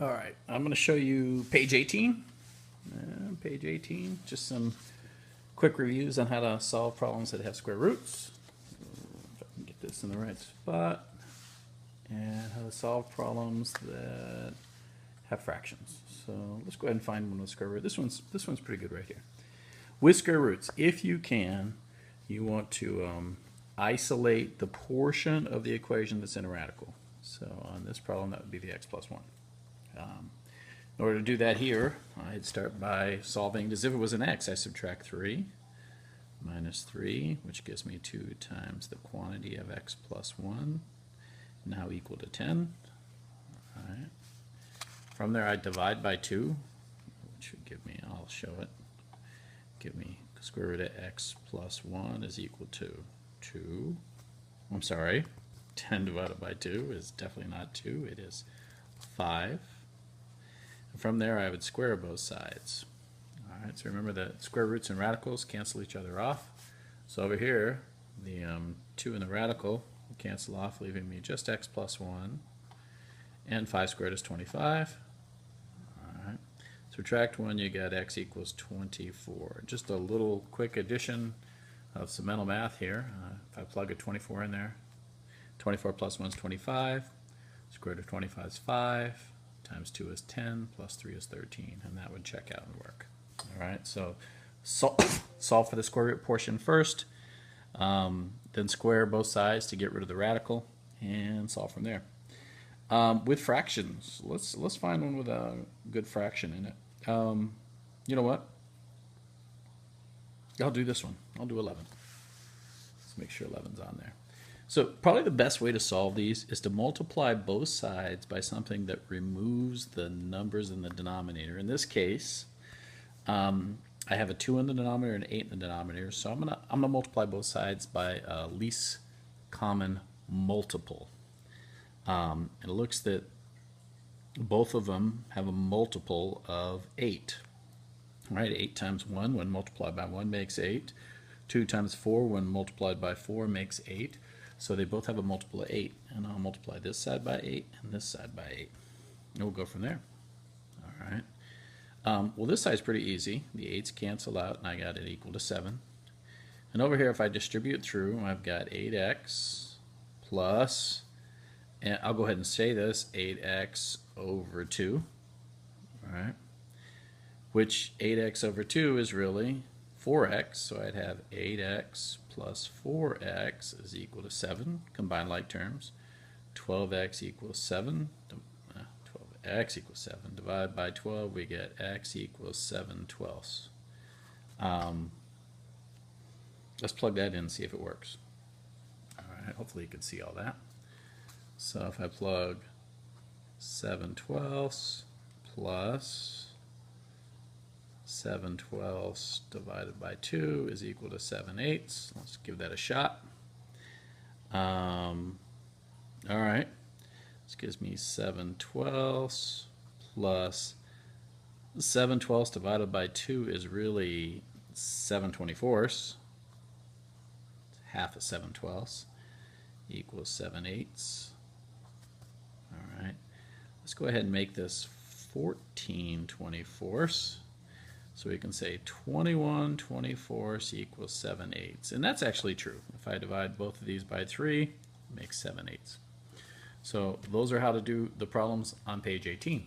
All right, I'm going to show you page 18. Page 18, just some quick reviews on how to solve problems that have square roots. If I can get this in the right spot. And how to solve problems that have fractions. So let's go ahead and find one with square root. This one's pretty good right here. With square roots, if you can, you want to isolate the portion of the equation that's in a radical. So on this problem, that would be the x plus 1. In order to do that here, I'd start by solving as if it was an x. I subtract 3 minus 3, which gives me 2 times the quantity of x plus 1, now equal to 10. All right. From there, I divide by 2, which would give me, I'll show it, give me square root of x plus 1 is equal to 2. I'm sorry, 10 divided by 2 is definitely not 2, it is 5. And from there, I would square both sides. All right, so remember that square roots and radicals cancel each other off. So over here, the 2 in the radical will cancel off, leaving me just x plus 1. And 5 squared is 25. All right. Subtract 1, you get x equals 24. Just a little quick addition of some mental math here. If I plug a 24 in there, 24 plus 1 is 25. Square root of 25 is 5. Times 2 is 10. Plus 3 is 13. And that would check out and work. All right, so solve for the square root portion first. Then square both sides to get rid of the radical. And solve from there. With fractions, let's find one with a good fraction in it. You know what? I'll do this one. I'll do 11. Let's make sure 11's on there. So probably the best way to solve these is to multiply both sides by something that removes the numbers in the denominator. In this case, I have a 2 in the denominator and an 8 in the denominator, so I'm gonna multiply both sides by a least common multiple. And it looks that both of them have a multiple of 8. Right, 8 times 1 when multiplied by 1 makes 8. 2 times 4 when multiplied by 4 makes 8. So they both have a multiple of 8. And I'll multiply this side by 8 and this side by 8. And we'll go from there. All right. Well, this side's pretty easy. The 8's cancel out and I got it equal to 7. And over here, if I distribute through, I've got 8x plus, and I'll go ahead and say this, 8x over 2. All right. Which 8x over 2 is really 4x, so I'd have 8x plus 4x is equal to 7, combined like terms. 12x equals 7, 12x equals 7. Divide by 12, we get x equals 7/12. Let's plug that in and see if it works. All right, hopefully you can see all that. So if I plug 7/12 plus 7/12 divided by 2 is equal to 7/8. Let's give that a shot. All right. This gives me 7/12 plus 7/12 divided by 2 is really 7/24. Half of 7/12 equals 7/8. All right. Let's go ahead and make this 14/24. So we can say 21/24 equals 7/8. And that's actually true. If I divide both of these by 3, it makes 7/8. So those are how to do the problems on page 18.